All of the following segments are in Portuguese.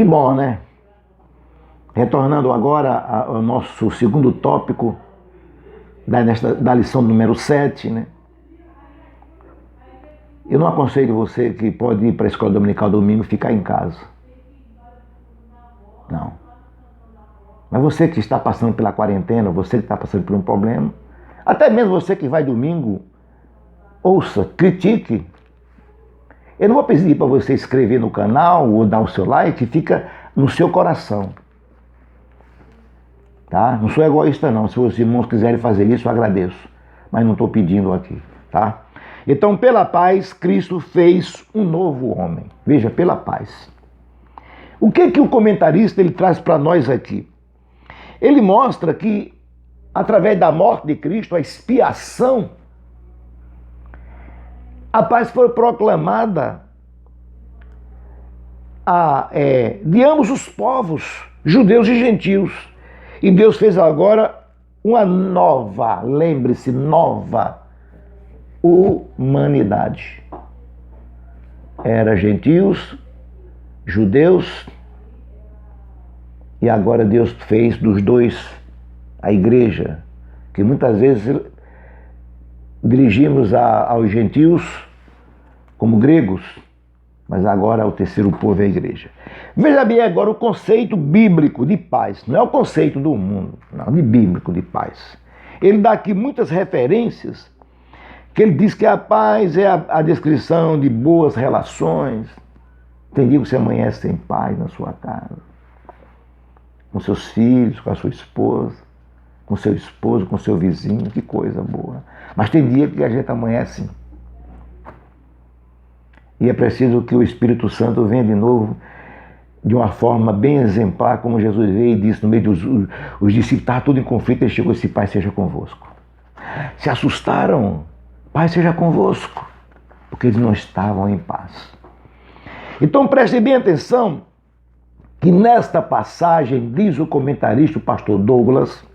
Que bom, né? Retornando agora ao nosso segundo tópico da lição número 7, né? Eu não aconselho você que pode ir para a escola dominical domingo ficar em casa. Não. Mas você que está passando pela quarentena, você que está passando por um problema, até mesmo você que vai domingo, ouça, critique. Eu não vou pedir para você escrever no canal ou dar o seu like, fica no seu coração. Tá? Não sou egoísta não, se os irmãos quiserem fazer isso, eu agradeço. Mas não estou pedindo aqui, tá? Então, pela paz, Cristo fez um novo homem. Veja, pela paz. O que o comentarista ele traz para nós aqui? Ele mostra que, através da morte de Cristo, a expiação, a paz foi proclamada de ambos os povos, judeus e gentios. E Deus fez agora uma nova, lembre-se, nova humanidade. Era gentios, judeus, e agora Deus fez dos dois a igreja, que muitas vezes dirigimos aos gentios como gregos, mas agora o terceiro povo é a igreja. Veja bem agora o conceito bíblico de paz, não é o conceito do mundo, não, de bíblico de paz. Ele dá aqui muitas referências, que ele diz que a paz é a descrição de boas relações. Tem dia que você amanhece sem paz na sua casa, com seus filhos, com a sua esposa, com seu esposo, com seu vizinho, que coisa boa. Mas tem dia que a gente amanhece e é preciso que o Espírito Santo venha de novo de uma forma bem exemplar, como Jesus veio e disse no meio dos os discípulos, estava tudo em conflito, ele chegou e disse, Pai seja convosco. Se assustaram, Pai seja convosco, porque eles não estavam em paz. Então preste bem atenção que nesta passagem, diz o comentarista, o pastor Douglas,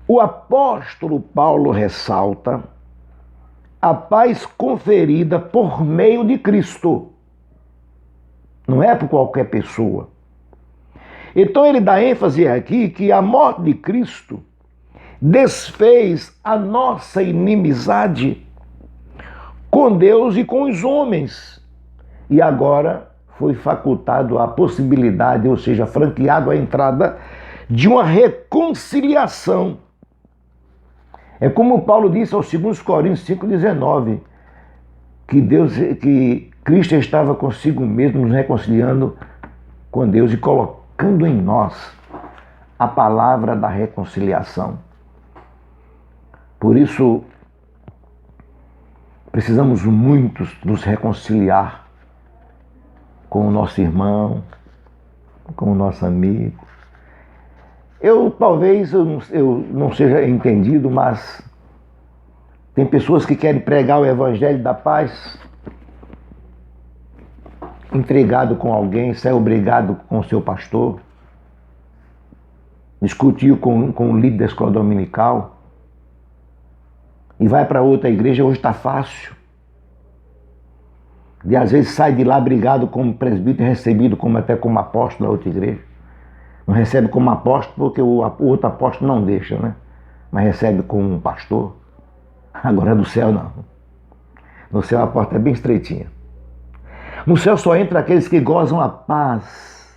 o apóstolo Paulo ressalta a paz conferida por meio de Cristo. Não é por qualquer pessoa. Então ele dá ênfase aqui que a morte de Cristo desfez a nossa inimizade com Deus e com os homens. E agora foi facultado a possibilidade, ou seja, franqueado a entrada de uma reconciliação. É como Paulo disse aos 2 Coríntios 5,19, que Cristo estava consigo mesmo nos reconciliando com Deus e colocando em nós a palavra da reconciliação. Por isso, precisamos muito nos reconciliar com o nosso irmão, com o nosso amigo. Talvez eu não seja entendido, mas tem pessoas que querem pregar o evangelho da paz, intrigado com alguém, saiu brigado com o seu pastor, discutiu com o líder da escola dominical e vai para outra igreja, hoje está fácil. E às vezes sai de lá brigado como presbítero e recebido até como apóstolo da outra igreja. Não recebe como apóstolo porque o outro apóstolo não deixa, né? Mas recebe como um pastor. Agora no céu não. No céu a porta é bem estreitinha. No céu só entra aqueles que gozam a paz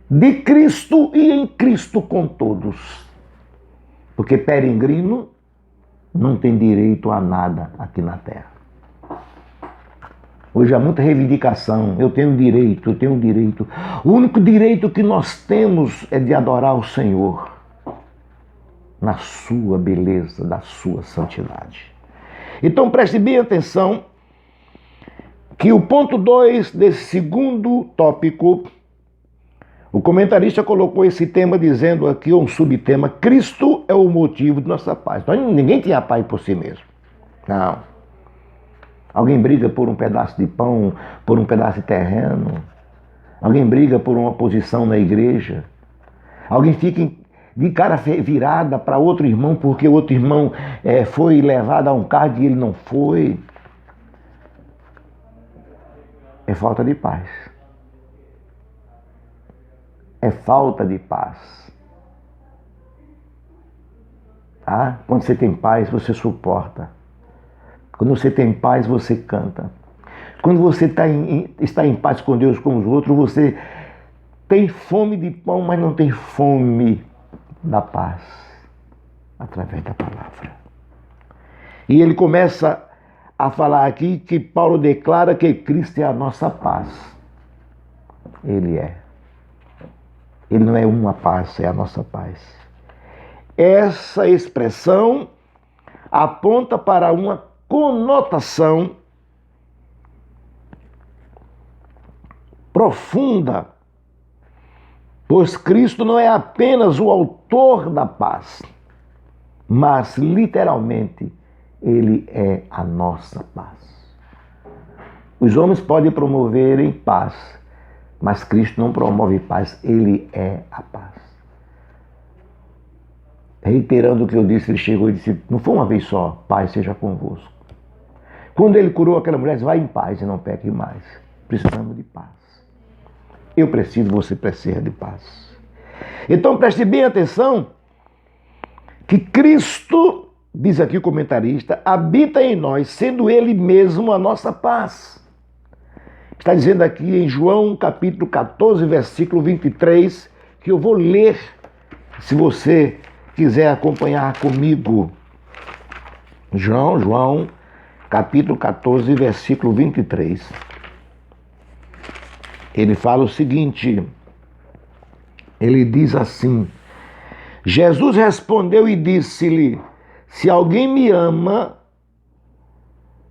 de Cristo e em Cristo com todos. Porque peregrino não tem direito a nada aqui na terra. Hoje há muita reivindicação, eu tenho direito, eu tenho direito. O único direito que nós temos é de adorar o Senhor na sua beleza, da sua santidade. Então preste bem atenção que o ponto 2 desse segundo tópico, o comentarista colocou esse tema dizendo aqui, um subtema, Cristo é o motivo de nossa paz. Então ninguém tinha paz por si mesmo. Não. Alguém briga por um pedaço de pão, por um pedaço de terreno. Alguém briga por uma posição na igreja. Alguém fica de cara virada para outro irmão porque o outro irmão foi levado a um cargo e ele não foi. é falta de paz. É falta de paz. Tá? Quando você tem paz, você suporta. Quando você tem paz, você canta. Quando você está em paz com Deus, com os outros, você tem fome de pão, mas não tem fome da paz. Através da palavra. E ele começa a falar aqui que Paulo declara que Cristo é a nossa paz. Ele é. Ele não é uma paz, é a nossa paz. Essa expressão aponta para uma conotação profunda, pois Cristo não é apenas o autor da paz, mas literalmente Ele é a nossa paz. Os homens podem promoverem paz, mas Cristo não promove paz, Ele é a paz. Reiterando o que eu disse, ele chegou e disse, não foi uma vez só, paz seja convosco. Quando ele curou aquela mulher, disse, vai em paz e não peque mais. Precisamos de paz. Eu preciso, você precisa de paz. Então preste bem atenção que Cristo, diz aqui o comentarista, habita em nós, sendo Ele mesmo a nossa paz. Está dizendo aqui em João capítulo 14, versículo 23, que eu vou ler, se você quiser acompanhar comigo. João capítulo 14, versículo 23. Ele fala o seguinte, ele diz assim, Jesus respondeu e disse-lhe, se alguém me ama,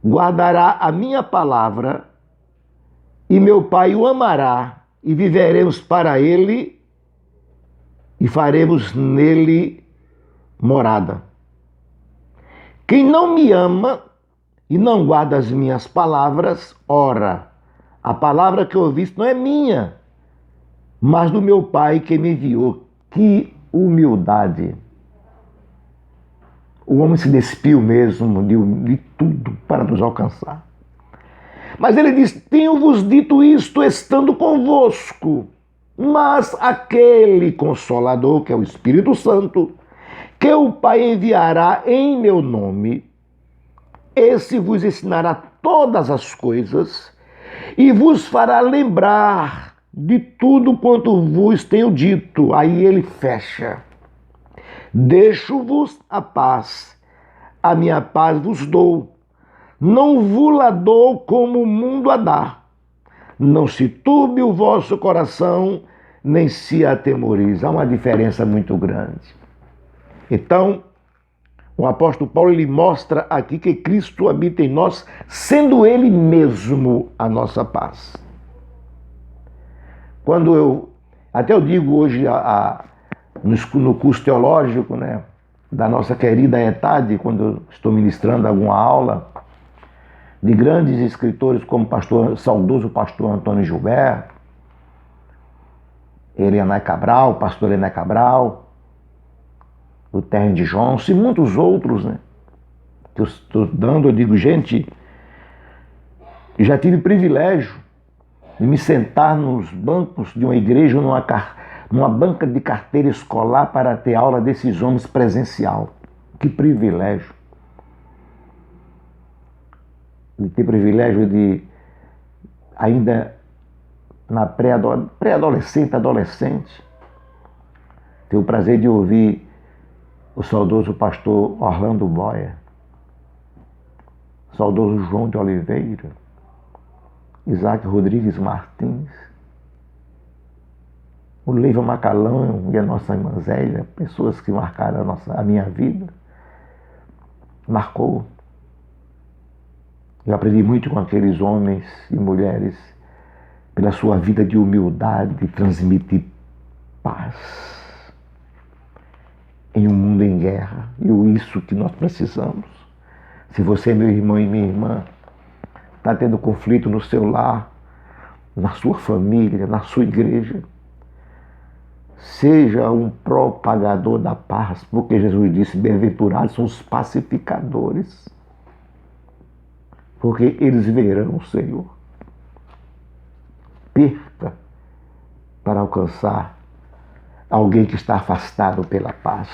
guardará a minha palavra, e meu Pai o amará, e viveremos para ele, e faremos nele morada. Quem não me ama e não guarda as minhas palavras, ora, a palavra que eu ouvi não é minha, mas do meu Pai que me enviou. Que humildade! O homem se despiu mesmo de tudo para nos alcançar. Mas ele diz, tenho-vos dito isto estando convosco, mas aquele Consolador, que é o Espírito Santo, que o Pai enviará em meu nome, esse vos ensinará todas as coisas e vos fará lembrar de tudo quanto vos tenho dito. Aí ele fecha. Deixo-vos a paz, a minha paz vos dou. Não vos la dou como o mundo a dá. Não se turbe o vosso coração, nem se atemorize. Há uma diferença muito grande. Então, o apóstolo Paulo ele mostra aqui que Cristo habita em nós, sendo Ele mesmo a nossa paz. Até eu digo hoje no curso teológico, né, da nossa querida ETAD, quando eu estou ministrando alguma aula, de grandes escritores como saudoso pastor Antônio Gilberto, Helena Cabral, pastor Helena Cabral, o Terry de Johnson e muitos outros, né? Que eu estou dando, eu digo, gente, eu já tive privilégio de me sentar nos bancos de uma igreja, numa banca de carteira escolar para ter aula desses homens presencial. Que privilégio! De ter privilégio de, ainda na pré-adolescente, adolescente, ter o prazer de ouvir o saudoso pastor Orlando Boyer, o saudoso João de Oliveira, Isaac Rodrigues Martins, o Leiva Macalão e a nossa irmã Zélia, pessoas que marcaram a minha vida, marcou. Eu aprendi muito com aqueles homens e mulheres, pela sua vida de humildade, de transmitir paz em um mundo em guerra. E isso que nós precisamos. Se você, meu irmão e minha irmã, está tendo conflito no seu lar, na sua família, na sua igreja, seja um propagador da paz, porque Jesus disse, bem-aventurados são os pacificadores, porque eles verão o Senhor. alcançar alguém que está afastado pela paz.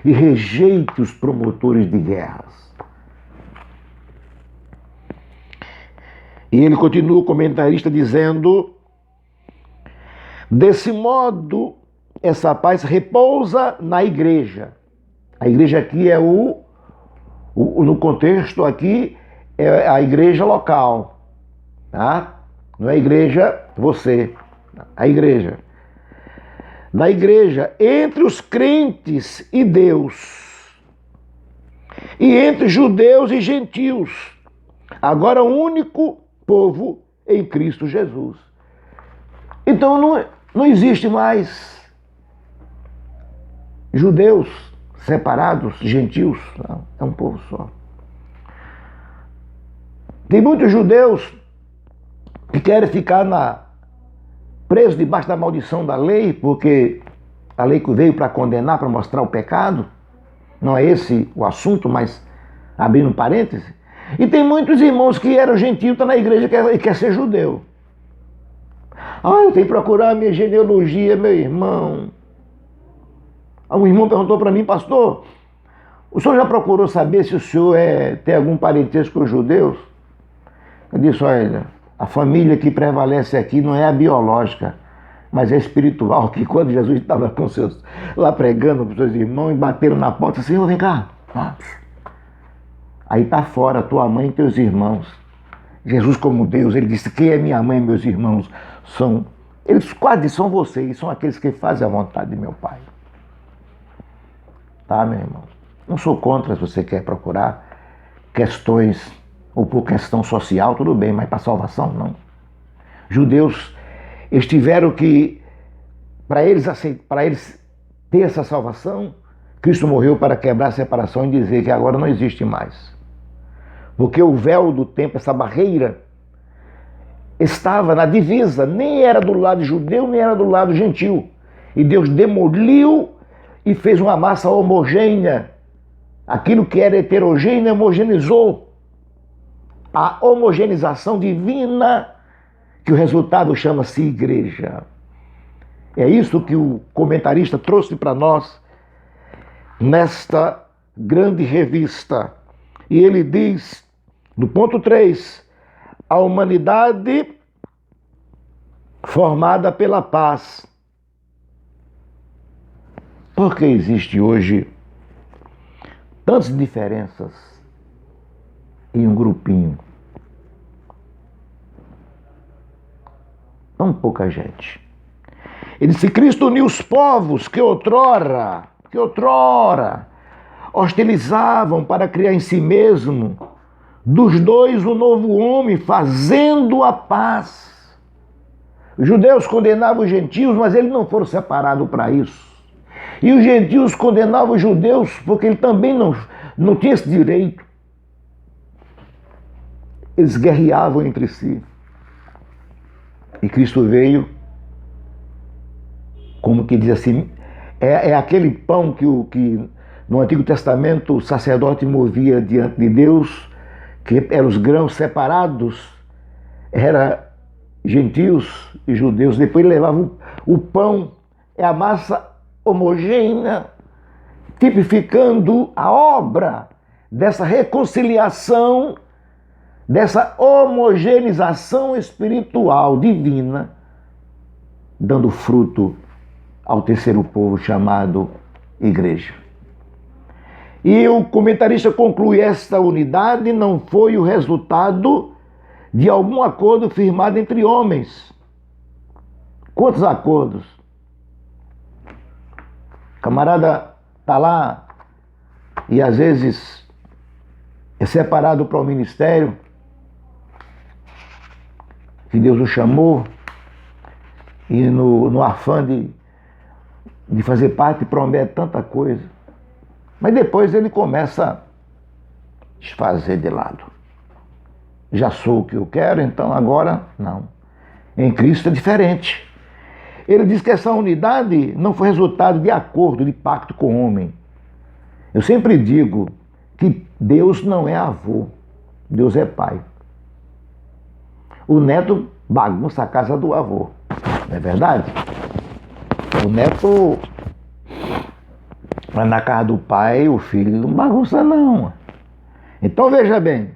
E rejeite os promotores de guerras. E ele continua, o comentarista, dizendo: desse modo, essa paz repousa na igreja. A igreja aqui é no contexto aqui, é a igreja local, tá? Não é a igreja você, a igreja. Na igreja, entre os crentes e Deus, e entre judeus e gentios, agora o único povo em Cristo Jesus. Então não existe mais judeus separados, gentios, não, é um povo só. Tem muitos judeus que querem ficar presos debaixo da maldição da lei, porque a lei que veio para condenar, para mostrar o pecado. Não é esse o assunto, mas abrindo parênteses. E tem muitos irmãos que eram gentios, estão na igreja e quer ser judeu. Eu tenho que procurar a minha genealogia, meu irmão. Um irmão perguntou para mim: pastor, o senhor já procurou saber se o senhor tem algum parentesco com os judeus? Eu disse: olha, a família que prevalece aqui não é a biológica, mas é espiritual, que quando Jesus estava com lá pregando para os seus irmãos e bateram na porta, assim: vem cá. Aí está fora tua mãe e teus irmãos. Jesus, como Deus, ele disse: quem é minha mãe e meus irmãos? Eles quase são vocês, são aqueles que fazem a vontade de meu Pai. Tá, meu irmão? Não sou contra se você quer procurar questões, ou por questão social, tudo bem, mas para salvação, não. Judeus, eles tiveram que, para eles ter essa salvação, Cristo morreu para quebrar a separação e dizer que agora não existe mais. Porque o véu do templo, essa barreira, estava na divisa, nem era do lado judeu, nem era do lado gentil. E Deus demoliu e fez uma massa homogênea. Aquilo que era heterogêneo homogeneizou. A homogeneização divina, que o resultado chama-se igreja. É isso que o comentarista trouxe para nós nesta grande revista. E ele diz, no ponto 3, a humanidade formada pela paz. Por que existe hoje tantas diferenças em um grupinho? Tão pouca gente. Ele disse: Cristo uniu os povos que outrora hostilizavam para criar em si mesmo dos dois um novo homem, fazendo a paz. Os judeus condenavam os gentios, mas eles não foram separados para isso. E os gentios condenavam os judeus porque ele também não tinha esse direito. Eles guerreavam entre si. E Cristo veio, como que diz assim, é aquele pão que no Antigo Testamento o sacerdote movia diante de Deus, que eram os grãos separados, era gentios e judeus. Depois ele levava o pão, é a massa homogênea, tipificando a obra dessa reconciliação, dessa homogeneização espiritual divina, dando fruto ao terceiro povo chamado igreja. E o comentarista conclui: esta unidade não foi o resultado de algum acordo firmado entre homens. Quantos acordos? O camarada está lá e às vezes é separado para o ministério que Deus o chamou, e no afã de fazer parte promete tanta coisa, mas depois ele começa a desfazer de lado. Já sou o que eu quero, então agora não. Em Cristo é diferente. Ele diz que essa unidade não foi resultado de acordo, de pacto com o homem. Eu sempre digo que Deus não é avô, Deus é pai. O neto bagunça a casa do avô, não é verdade? O neto vai na casa do pai, o filho não bagunça não. Então veja bem,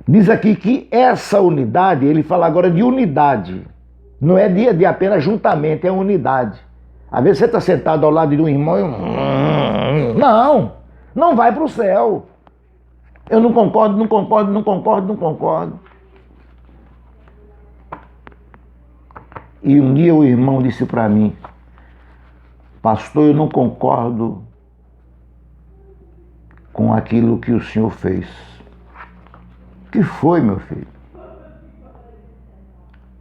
diz aqui que essa unidade, ele fala agora de unidade, não é de apenas juntamento, é unidade. Às vezes você está sentado ao lado de um irmão e não vai para o céu. Eu não concordo. E um dia o irmão disse para mim, pastor, eu não concordo com aquilo que o senhor fez. O que foi, meu filho?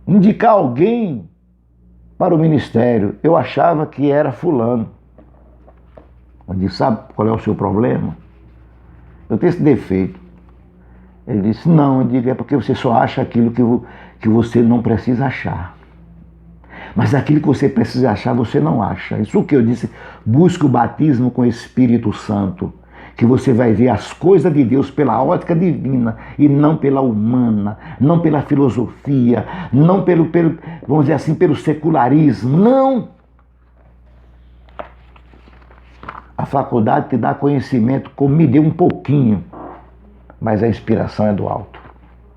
Indicar alguém para o ministério. Eu achava que era fulano. Eu disse, sabe qual é o seu problema? Eu tenho esse defeito. Ele disse, não, eu digo, é porque você só acha aquilo que você não precisa achar. Mas aquilo que você precisa achar, você não acha. Isso que eu disse, busque o batismo com o Espírito Santo, que você vai ver as coisas de Deus pela ótica divina e não pela humana, não pela filosofia, não pelo vamos dizer assim, pelo secularismo, não. A faculdade te dá conhecimento, como me deu um pouquinho, mas a inspiração é do alto,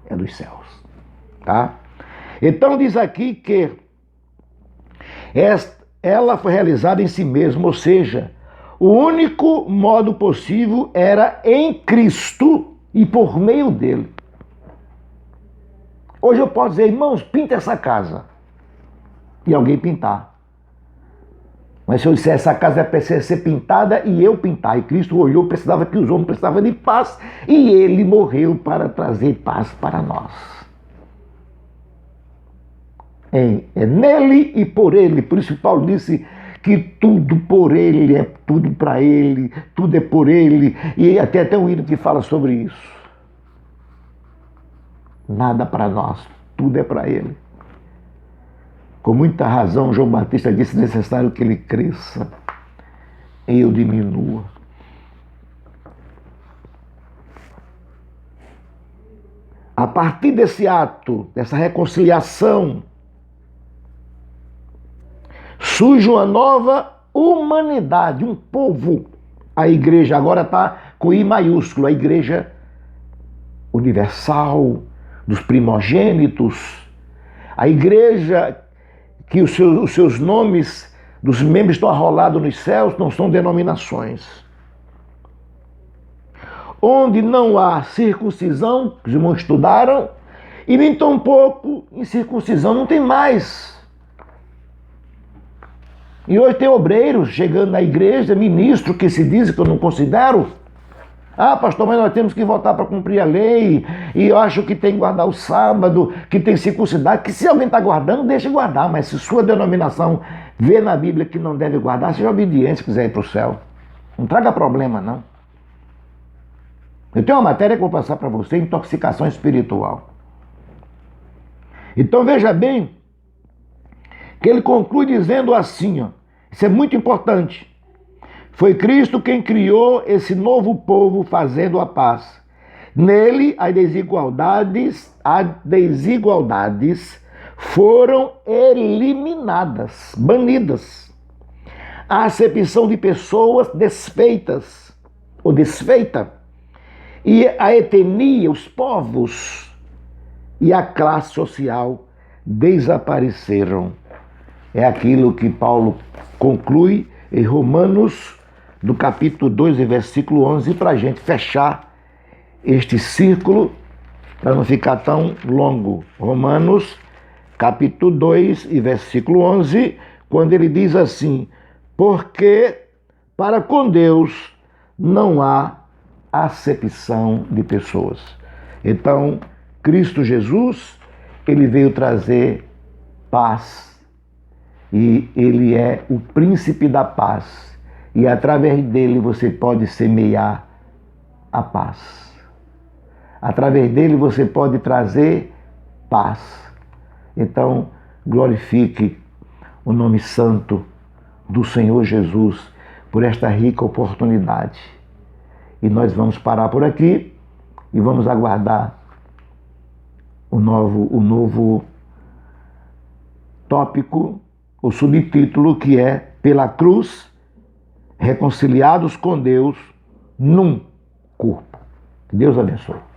é dos céus, tá? Então diz aqui que ela foi realizada em si mesma, ou seja, o único modo possível era em Cristo e por meio dele. Hoje eu posso dizer, irmãos, pinta essa casa. E alguém pintar. Mas se eu disser, essa casa precisa ser pintada e eu pintar. E Cristo olhou, precisava que os homens precisavam de paz. E ele morreu para trazer paz para nós. É nele e por ele. Por isso Paulo disse que tudo por ele, é tudo para ele, tudo é por ele. E até um hino que fala sobre isso. Nada para nós, tudo é para ele. Com muita razão, João Batista disse necessário que ele cresça e eu diminua. A partir desse ato, dessa reconciliação, surge uma nova humanidade, um povo. A igreja agora está com I maiúsculo, a igreja universal, dos primogênitos, a igreja que os seus nomes dos membros estão arrolados nos céus, não são denominações. Onde não há circuncisão, os irmãos estudaram, e nem tampouco incircuncisão, não tem mais. E hoje tem obreiros chegando na igreja, ministro que se diz que eu não considero. Ah, pastor, mas nós temos que voltar para cumprir a lei, e eu acho que tem que guardar o sábado, que tem circuncidade, que se alguém está guardando, deixa guardar, mas se sua denominação vê na Bíblia que não deve guardar, seja obediente se quiser ir para o céu. Não traga problema, não. Eu tenho uma matéria que eu vou passar para você, intoxicação espiritual. Então veja bem, que ele conclui dizendo assim, ó, isso é muito importante. Foi Cristo quem criou esse novo povo fazendo a paz. Nele as desigualdades foram eliminadas, banidas. A acepção de pessoas desfeitas ou desfeita e a etnia, os povos e a classe social desapareceram. É aquilo que Paulo conclui em Romanos, do capítulo 2, versículo 11, para a gente fechar este círculo, para não ficar tão longo. Romanos, capítulo 2, versículo 11, quando ele diz assim, porque para com Deus não há acepção de pessoas. Então, Cristo Jesus, ele veio trazer paz, e ele é o príncipe da paz. E através dele você pode semear a paz. Através dele você pode trazer paz. Então, glorifique o nome santo do Senhor Jesus por esta rica oportunidade. E nós vamos parar por aqui e vamos aguardar o novo tópico o subtítulo que é Pela Cruz, reconciliados com Deus num corpo. Deus abençoe.